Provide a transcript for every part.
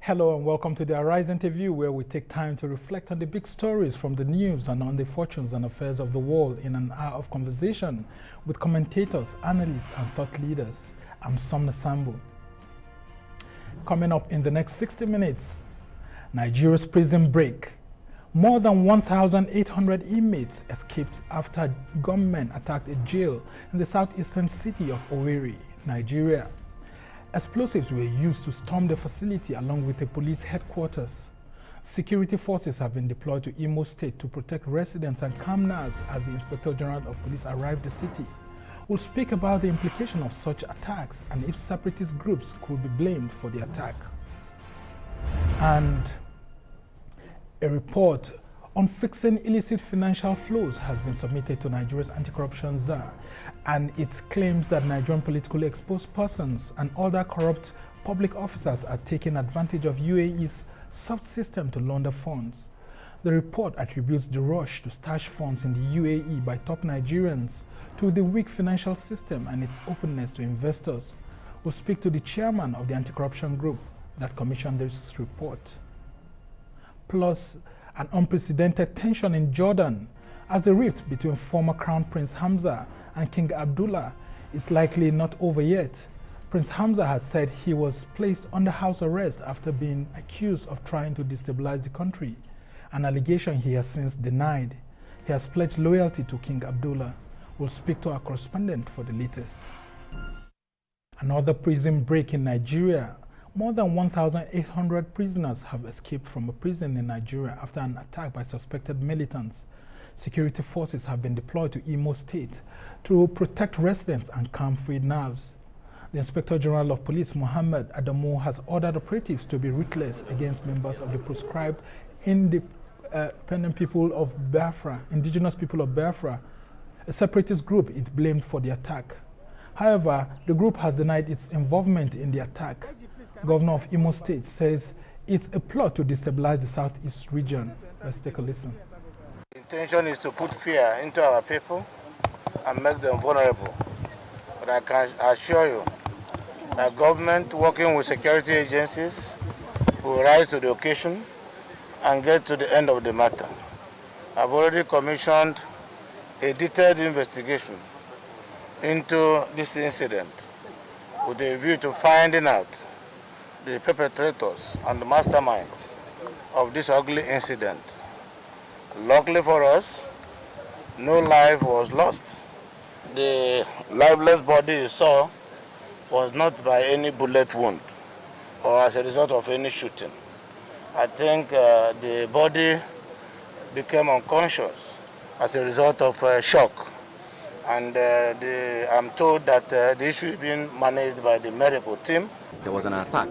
Hello and welcome to the Arise interview, where we take time to reflect on the big stories from the news and on the fortunes and affairs of the world in an hour of conversation with commentators, analysts and thought leaders. I'm Somna Sambu. Coming up in the next 60 minutes, Nigeria's prison break. More than 1,800 inmates escaped after gunmen attacked a jail in the southeastern city of Owerri, Nigeria. Explosives were used to storm the facility along with the police headquarters. Security forces have been deployed to Imo State to protect residents and calm nerves as the Inspector General of Police arrived the city. We'll speak about the implication of such attacks and if separatist groups could be blamed for the attack. And a report on fixing illicit financial flows has been submitted to Nigeria's anti-corruption czar, and it claims that Nigerian politically exposed persons and other corrupt public officers are taking advantage of UAE's soft system to launder funds. The report attributes the rush to stash funds in the UAE by top Nigerians to the weak financial system and its openness to investors. We'll speak to the chairman of the anti-corruption group that commissioned this report. Plus, an unprecedented tension in Jordan as the rift between former Crown Prince Hamza and King Abdullah is likely not over yet. Prince Hamza has said he was placed under house arrest after being accused of trying to destabilize the country, an allegation he has since denied. He has pledged loyalty to King Abdullah. We'll speak to our correspondent for the latest. Another prison break in Nigeria. More than 1,800 prisoners have escaped from a prison in Nigeria after an attack by suspected militants. Security forces have been deployed to Imo State to protect residents and calm frayed nerves. The Inspector General of Police, Mohammed Adamu, has ordered operatives to be ruthless against members of the proscribed independent people of Biafra, indigenous people of Biafra, a separatist group it blamed for the attack. However, the group has denied its involvement in the attack. Governor of Imo State says it's a plot to destabilize the southeast region. Let's take a listen. The intention is to put fear into our people and make them vulnerable. But I can assure you that government, working with security agencies, will rise to the occasion and get to the end of the matter. I've already commissioned a detailed investigation into this incident with a view to finding out the perpetrators and the masterminds of this ugly incident. Luckily for us, no life was lost. The lifeless body you saw was not by any bullet wound or as a result of any shooting. I think the body became unconscious as a result of shock. And I'm told that the issue is being managed by the medical team. There was an attack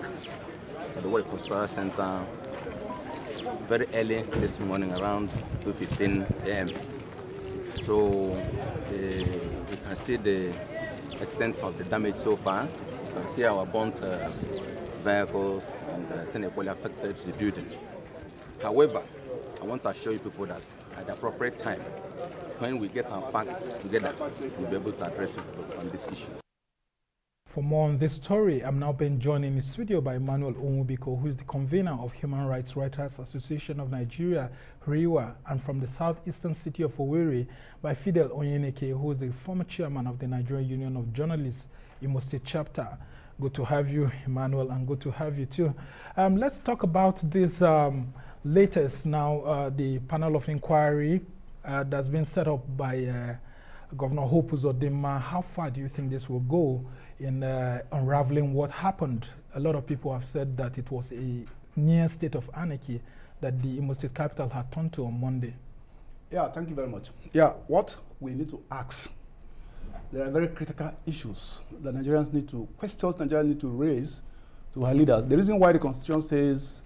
at the Owerri Pastoral Center very early this morning, around 2:15 a.m. So you can see the extent of the damage so far. You can see our burnt vehicles and equally affected the building. However, I want to assure you people that at the appropriate time, when we get our facts together, we'll be able to address you on this issue. For more on this story, I'm now being joined in the studio by Emmanuel Onwubiko, who is the convener of Human Rights Writers Association of Nigeria, RIWA, and from the southeastern city of Owerri by Fidel Onyeneke, who is the former chairman of the Nigerian Union of Journalists, Imo State Chapter. Good to have you, Emmanuel, and good to have you too. Let's talk about this latest now, the panel of inquiry that's been set up by Governor Hope Uzodinma. How far do you think this will go in unraveling what happened? A lot of people have said that it was a near state of anarchy that the Imo State capital had turned to on Monday. Yeah, thank you very much. Yeah, what we need to ask, there are very critical issues that Nigerians need to, questions Nigerians need to raise to our leaders. The reason why the Constitution says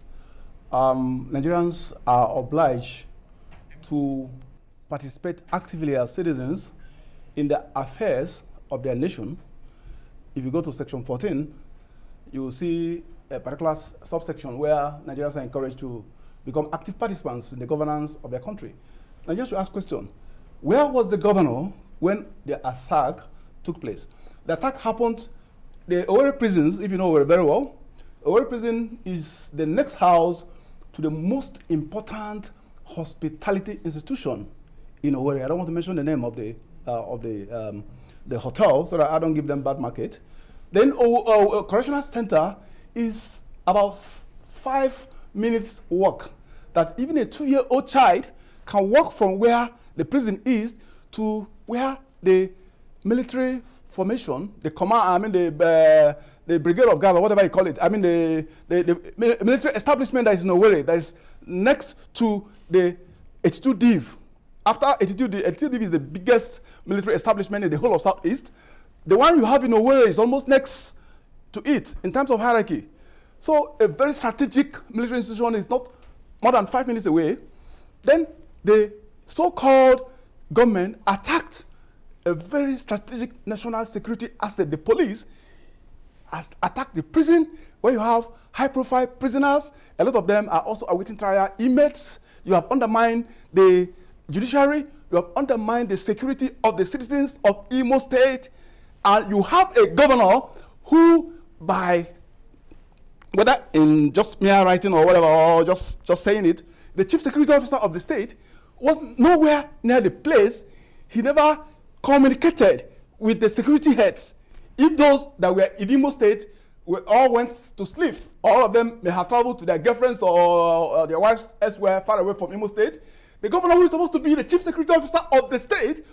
Nigerians are obliged to participate actively as citizens in the affairs of their nation. If you go to section 14, you will see a particular subsection where Nigerians are encouraged to become active participants in the governance of their country. Nigerians should ask question, where was the governor when the attack took place? The attack happened, the Owerri prisons, if you know very well, Owerri prison is the next house to the most important hospitality institution in Owerri. I don't want to mention the name of the hotel so that I don't give them bad market. Then correctional center is about 5 minutes walk. That even a 2-year-old child can walk from where the prison is to where the military formation, the command, I mean the brigade of guard or whatever you call it, I mean the military establishment that is in Owerri, that is next to the 82 Div. After 82 Div is the biggest military establishment in the whole of Southeast. The one you have in Owerri is almost next to it in terms of hierarchy. So a very strategic military institution is not more than 5 minutes away. Then the so-called gunmen attacked a very strategic national security asset. The police attacked the prison where you have high-profile prisoners. A lot of them are also awaiting trial. Inmates. You have undermined the judiciary. You have undermined the security of the citizens of Imo State. And you have a governor who, by whether in just mere writing or whatever, or just saying it, the chief security officer of the state was nowhere near the place. He never communicated with the security heads. If those that were in Imo State all went to sleep, all of them may have traveled to their girlfriends or their wives elsewhere far away from Imo State. The governor, who is supposed to be the chief security officer of the state,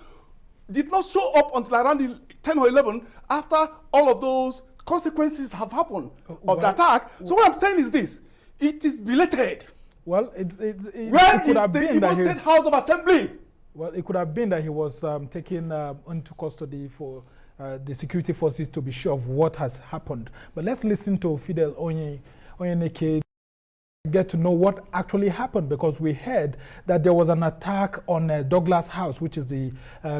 did not show up until around 10 or 11 after all of those consequences have happened of the attack. So what I'm saying is this: it is belated. Well, it could have been the Imo State House of Assembly. Well, it could have been that he was taken into custody for the security forces to be sure of what has happened. But let's listen to Fidel Onyeneke, get to know what actually happened, because we heard that there was an attack on Douglas House, which is the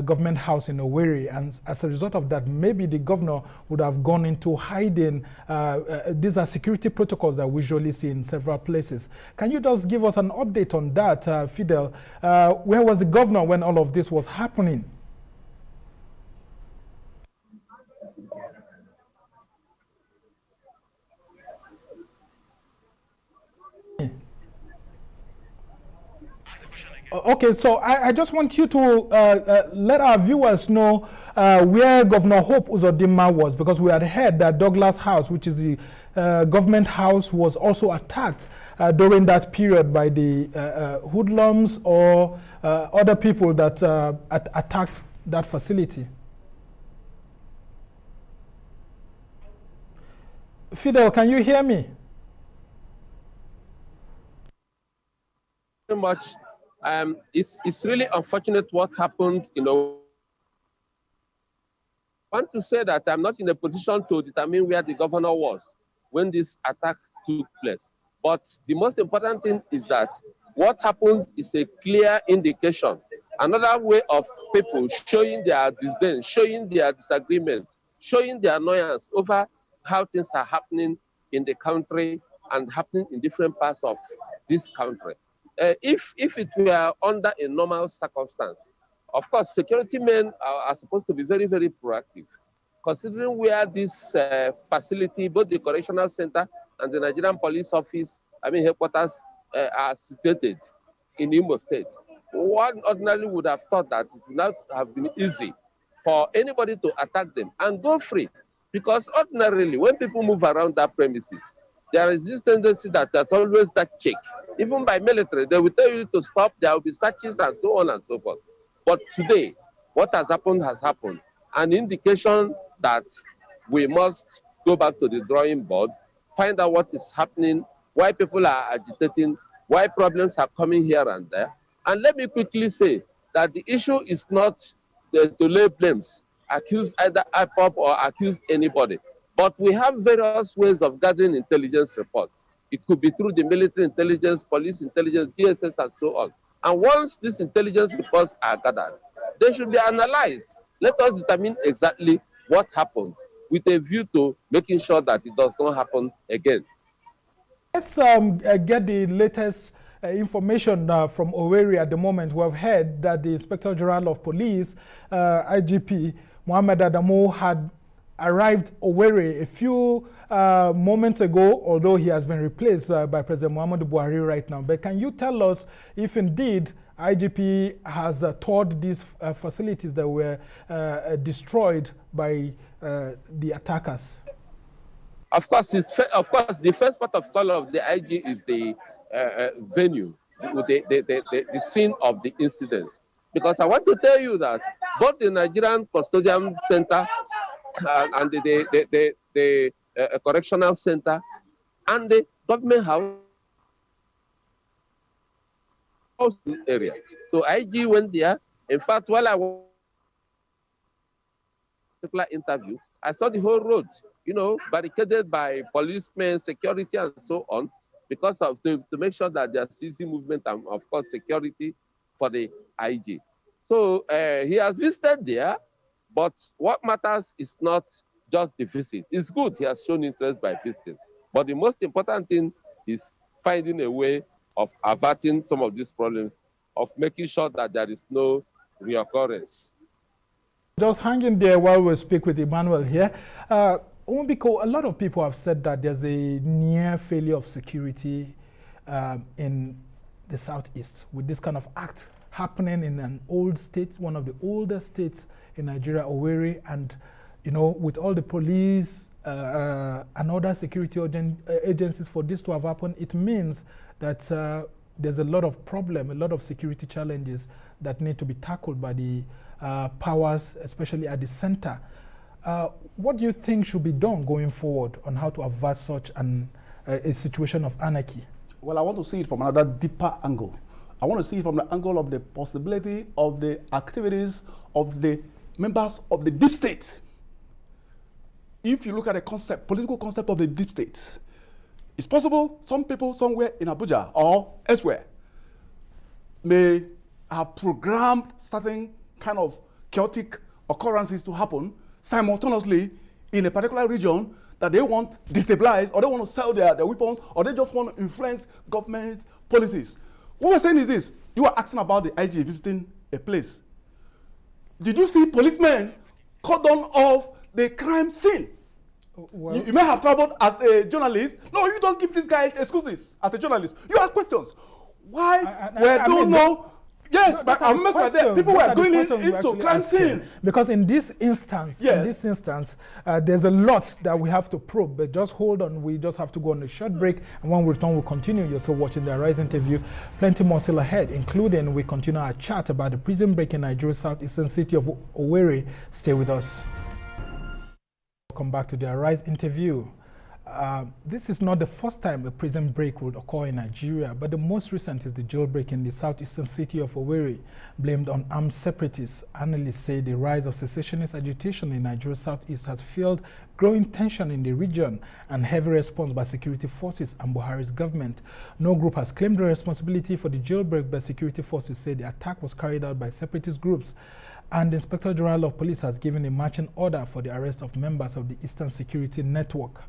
government house in Owerri, and as a result of that, maybe the governor would have gone into hiding. These are security protocols that we usually see in several places. Can you just give us an update on that, Fidel? Where was the governor when all of this was happening? Okay, so I just want you to let our viewers know where Governor Hope Uzodimma was, because we had heard that Douglas House, which is the government house, was also attacked during that period by the hoodlums or other people that attacked that facility. Fidel, can you hear me? Very much. It's really unfortunate what happened. I want to say that I'm not in a position to determine where the governor was when this attack took place. But the most important thing is that what happened is a clear indication. Another way of people showing their disdain, showing their disagreement, showing their annoyance over how things are happening in the country and happening in different parts of this country. If it were under a normal circumstance, of course, security men are supposed to be very, very proactive. Considering where this facility, both the correctional center and the Nigerian police office, headquarters, are situated in Imo State, one ordinarily would have thought that it would not have been easy for anybody to attack them and go free. Because ordinarily, when people move around that premises, there is this tendency that there's always that check. Even by military, they will tell you to stop, there will be searches and so on and so forth. But today, what has happened has happened. An indication that we must go back to the drawing board, find out what is happening, why people are agitating, why problems are coming here and there. And let me quickly say that the issue is not to lay blames, accuse either IPOP or accuse anybody. But we have various ways of gathering intelligence reports. It could be through the military intelligence, police intelligence, DSS, and so on. And once these intelligence reports are gathered, they should be analyzed. Let us determine exactly what happened with a view to making sure that it does not happen again. Let's get the latest information from Owerri at the moment. We have heard that the Inspector General of Police, IGP Mohammed Adamu, had arrived Owerri a few moments ago, although he has been replaced by President Muhammadu Buhari right now. But can you tell us if indeed IGP has toured these facilities that were destroyed by the attackers? Of course, the first part of call of the IG is the venue, the scene of the incidents. Because I want to tell you that both the Nigerian Custodian Center and the Correctional Center and the government house area. So IG went there. In fact, while I was in a interview, I saw the whole road, barricaded by policemen, security, and so on, because of to make sure that there's easy movement and, of course, security for the IG. So he has visited there, but what matters is not just the visit. It's good he has shown interest by visiting, but the most important thing is finding a way of averting some of these problems, of making sure that there is no reoccurrence. Just hanging there while we speak with Emmanuel here. Onwubiko, a lot of people have said that there's a near failure of security in the Southeast with this kind of act happening in an old state, one of the oldest states in Nigeria, Owerri, and with all the police and other security agencies, for this to have happened, it means that there's a lot of problem, a lot of security challenges that need to be tackled by the powers, especially at the center. What do you think should be done going forward on how to avert such a situation of anarchy? Well, I want to see it from another deeper angle. I want to see it from the angle of the possibility of the activities of the members of the deep state. If you look at the political concept of the deep state, it's possible some people somewhere in Abuja or elsewhere may have programmed certain kind of chaotic occurrences to happen simultaneously in a particular region that they want destabilized, or they want to sell their weapons, or they just want to influence government policies. What we're saying is this: you are asking about the IG visiting a place. Did you see policemen cordon off the crime scene? Well, you may have traveled as a journalist. No, you don't give these guys excuses as a journalist. You ask questions. Why? I don't know. Yes, but I remember that people were going into crime scenes. Because in this instance, there's a lot that we have to probe. But just hold on, we just have to go on a short break. And when we return, we'll continue. You're still watching the Arise interview. Plenty more still ahead, including we continue our chat about the prison break in Nigeria's southeastern city of Owerri. Stay with us. Welcome back to the Arise interview. This is not the first time a prison break would occur in Nigeria, but the most recent is the jailbreak in the southeastern city of Owerri, blamed on armed separatists. Analysts say the rise of secessionist agitation in Nigeria's southeast has fueled growing tension in the region and heavy response by security forces and Buhari's government. No group has claimed the responsibility for the jailbreak, but security forces say the attack was carried out by separatist groups. And the Inspector General of Police has given a marching order for the arrest of members of the Eastern Security Network.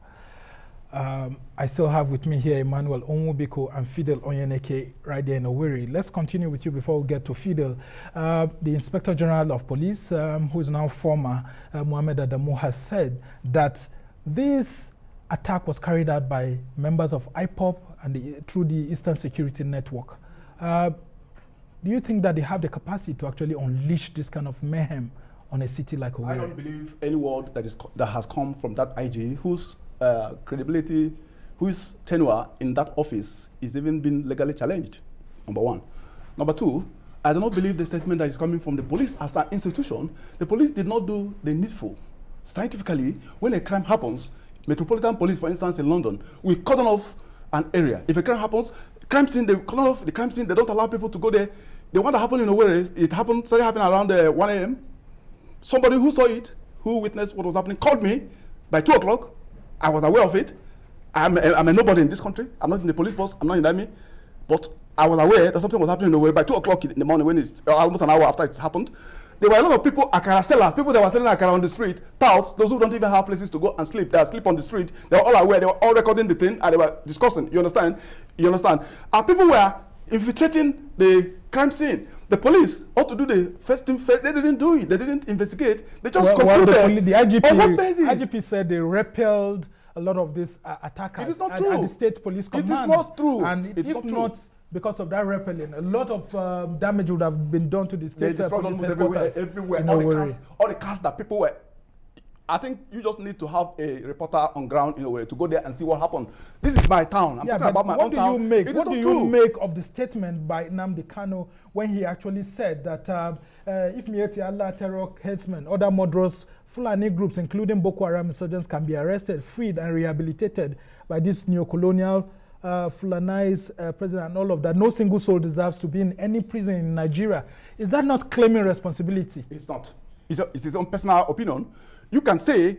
I still have with me here Emmanuel Onwubiko and Fidel Onyeneke right there in Owerri. Let's continue with you before we get to Fidel. The Inspector General of Police, who is now former Mohammed Adamu, has said that this attack was carried out by members of IPOP and through the Eastern Security Network. Do you think that they have the capacity to actually unleash this kind of mayhem on a city like Owerri? I don't believe any word that has come from that IG whose credibility, whose tenure in that office is even been legally challenged, number one. Number two, I do not believe the statement that is coming from the police as an institution. The police did not do the needful. Scientifically, when a crime happens, Metropolitan Police, for instance, in London, we cordon off an area. If a crime happens, crime scene, they cordon off the crime scene, they don't allow people to go there. The one that happened in Owerri, started happening around 1 a.m. Somebody who saw it, who witnessed what was happening, called me by 2 o'clock. I was aware of it. I'm a nobody in this country. I'm not in the police force. I'm not in the army. But I was aware that something was happening in Owerri by 2 o'clock in the morning, when it's almost an hour after it happened. There were a lot of people, akara sellers, people that were selling akara on the street, touts, those who don't even have places to go and sleep. They sleep on the street. They were all aware. They were all recording the thing and they were discussing. You understand? And people were infiltrating the crime scene. The police ought to do the first thing first. They didn't do it. They didn't investigate. They just concluded. The IGP, on what basis? IGP said they repelled a lot of these attackers. It is not true. At the state police command. It is not true. And it's if not because of that repelling, a lot of damage would have been done to the state police headquarters. Everywhere. All the cars that people were. I think you just need to have a reporter on ground in a way to go there and see what happened. This is my town. I'm talking about my own town. What do you make of the statement by Nnamdi Kanu when he actually said that if Miyetti Allah terror headsmen, other murderous Fulani groups, including Boko Haram insurgents, can be arrested, freed, and rehabilitated by this neo-colonial Fulanized president and all of that, no single soul deserves to be in any prison in Nigeria? Is that not claiming responsibility? It's not. It's his own personal opinion. You can say,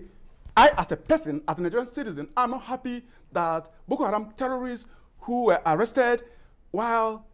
I as a person, as a Nigerian citizen, I'm not happy that Boko Haram terrorists who were arrested while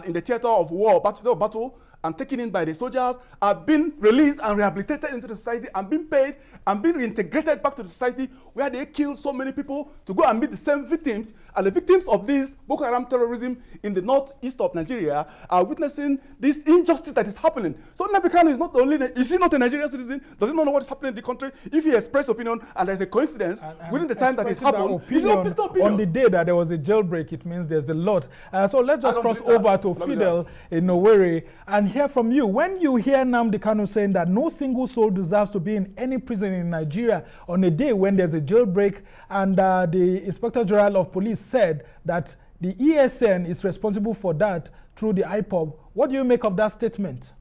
in the theater of war, battle, and taken in by the soldiers are being released and rehabilitated into the society and being paid and being reintegrated back to the society where they killed so many people to go and meet the same victims. And the victims of this Boko Haram terrorism in the northeast of Nigeria are witnessing this injustice that is happening. So Nnamdi Kanu is not only, is he not a Nigerian citizen? Does he not know what is happening in the country? If he expressed opinion and there's a coincidence within the time that it's happened, it's not personal opinion. On the day that there was a jailbreak, it means there's a lot. So let's just cross over to Fidel in Owerri and hear from you. When you hear Nnamdi Kanu saying that no single soul deserves to be in any prison in Nigeria on a day when there's a jailbreak, and the Inspector General of Police said that the ESN is responsible for that through the IPOB, what do you make of that statement?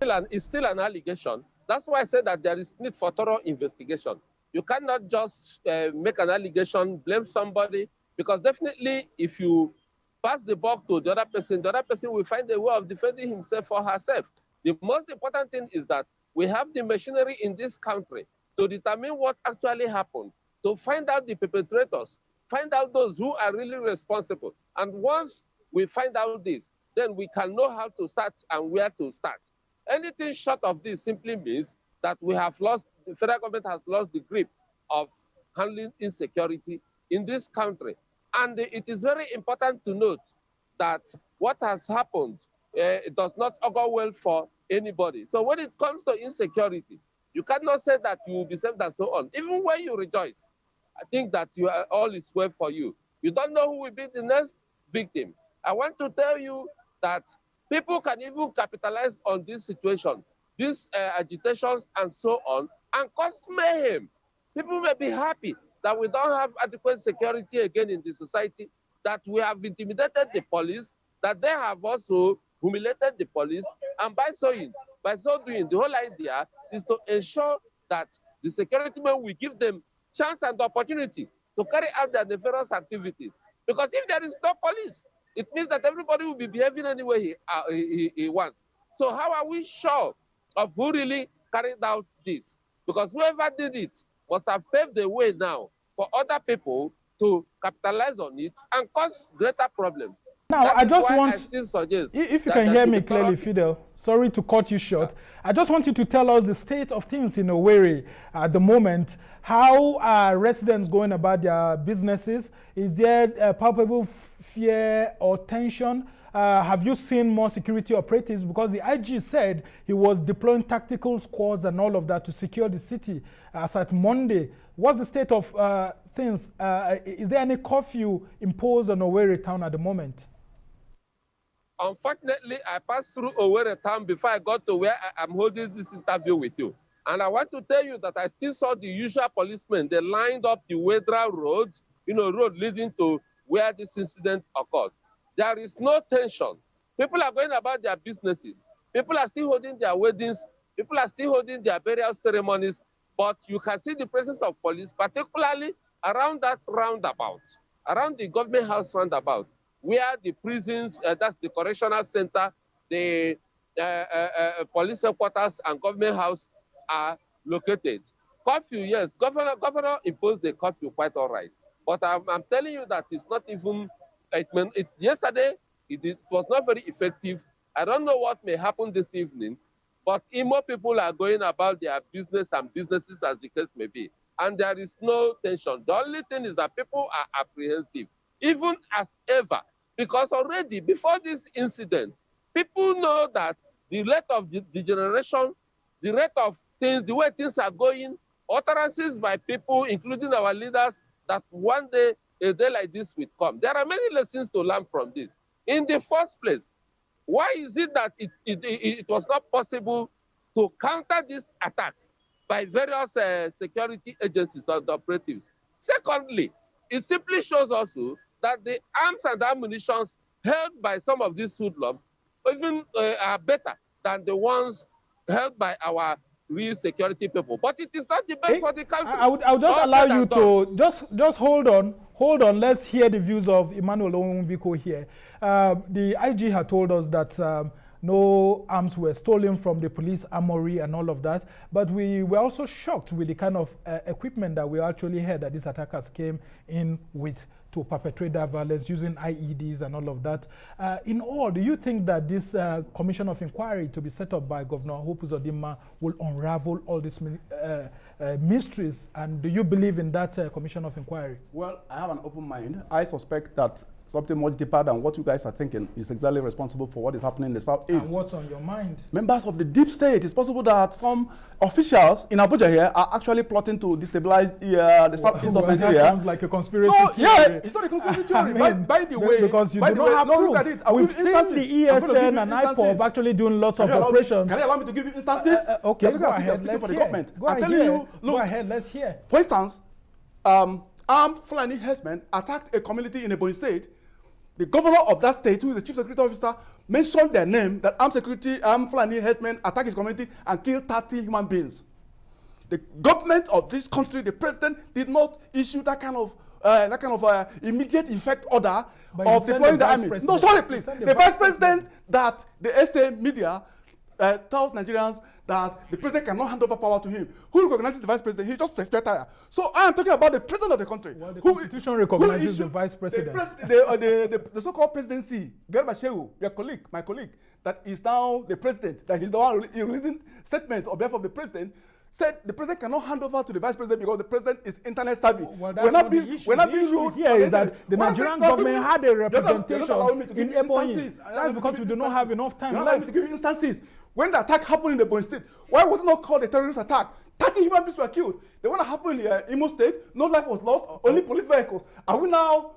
It's still an allegation. That's why I said that there is need for thorough investigation. You cannot just make an allegation, blame somebody, because definitely if you pass the buck to the other person will find a way of defending himself or herself. The most important thing is that we have the machinery in this country to determine what actually happened, to find out the perpetrators, find out those who are really responsible. And once we find out this, then we can know how to start and where to start. Anything short of this simply means that we have lost, the federal government has lost the grip of handling insecurity in this country. And it is very important to note that what has happened it does not augur well for anybody. So when it comes to insecurity, you cannot say that you will be saved and so on. Even when you rejoice, I think that all is well for you. You don't know who will be the next victim. I want to tell you that people can even capitalize on this situation, these agitations and so on, and cause mayhem. People may be happy that we don't have adequate security again in the society, that we have intimidated the police, that they have also humiliated the police, and by so doing, the whole idea is to ensure that the security men will give them chance and opportunity to carry out their nefarious activities. Because if there is no police, it means that everybody will be behaving any way he wants. So how are we sure of who really carried out this? Because whoever did it must have paved the way now for other people to capitalize on it and cause greater problems. Now, I just want, if you can hear me clearly, Fidel, sorry to cut you short. I just want you to tell us the state of things in Owerri at the moment. How are residents going about their businesses? Is there palpable fear or tension? Have you seen more security operatives? Because the IG said he was deploying tactical squads and all of that to secure the city as at Monday. What's the state of things? Is there any curfew imposed on Owerri town at the moment? Unfortunately, I passed through Owerri town before I got to where I'm holding this interview with you. And I want to tell you that I still saw the usual policemen. They lined up the Wedra road, road leading to where this incident occurred. There is no tension. People are going about their businesses. People are still holding their weddings. People are still holding their burial ceremonies. But you can see the presence of police, particularly around that roundabout, around the government house roundabout, where the prisons, that's the correctional center, the police headquarters and government house are located. Curfew, yes, governor imposed a curfew quite all right. But I'm telling you that it's not even, yesterday it was not very effective. I don't know what may happen this evening, but Imo people are going about their business and businesses as the case may be. And there is no tension. The only thing is that people are apprehensive. Even as ever, Because already before this incident, people know that the rate of degeneration, the rate of things, the way things are going, utterances by people, including our leaders, that one day, a day like this will come. There are many lessons to learn from this. In the first place, why is it that it was not possible to counter this attack by various security agencies and operatives? Secondly, it simply shows also that the arms and ammunition held by some of these hoodlums even are better than the ones held by our real security people. But it is not the best for the country. I would just allow you to just hold on. Let's hear the views of Emmanuel Onwubiko here. The IG had told us that no arms were stolen from the police armory and all of that, but we were also shocked with the kind of equipment that we actually heard that these attackers came in with to perpetrate that violence using IEDs and all of that. In all, do you think that this commission of inquiry to be set up by Governor Hope Uzodinma will unravel all these mysteries? And do you believe in that commission of inquiry? Well, I have an open mind. I suspect that something much deeper than what you guys are thinking is exactly responsible for what is happening in the southeast. And what's on your mind? Members of the deep state. It's possible that some officials in Abuja here are actually plotting to destabilize the southeast of Nigeria. That sounds like a conspiracy theory. Yeah, it's not a conspiracy theory. I mean, by the way, because you do not have proof. Look at it. We've seen the ESN and IPOB actually doing lots of operations. Can you allow me to give you instances? Okay, go ahead. Let's hear. Go ahead. Let's hear. For instance, armed Fulani herdsmen attacked a community in Imo State. The governor of that state, who is the chief security officer, mentioned their name, that armed Fulani herdsmen attacked his community and killed 30 human beings. The government of this country, the president, did not issue that kind of immediate effect order of deploying the army. No, sorry, please. The vice president that the SA media tells Nigerians that the president cannot hand over power to him. Who recognizes the vice president? He just expects tire. So I am talking about the president of the country. Well, the constitution recognizes the vice president. The so-called presidency, Garba Shehu, my colleague, that is now the president, that he's the one releasing statements on behalf of the president, said the president cannot hand over to the vice president because the president is internet savvy. Well, that's not the issue. The issue here is that the Nigerian government had a representation in Ebonyi. That's because we do not have enough time left. To give instances. When the attack happened in the Imo State, why was it not called a terrorist attack? 30 human beings were killed. The one that happened in Imo State, no life was lost, only police vehicles. Are we now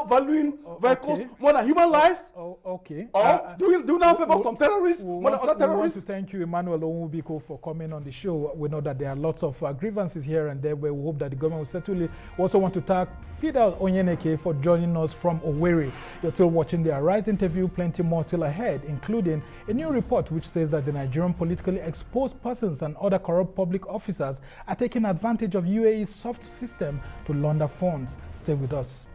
valuing vehicles more than human lives? Okay. Or do we now favor some terrorists more than other terrorists? We want to thank you, Emmanuel Onwubiko, for coming on the show. We know that there are lots of grievances here and there, but we hope that the government will settle it. We also want to thank Fidel Onyeneke for joining us from Owerri. You're still watching the Arise interview. Plenty more still ahead, including a new report which says that the Nigerian politically exposed persons and other corrupt public officers are taking advantage of UAE's soft system to launder funds. Stay with us.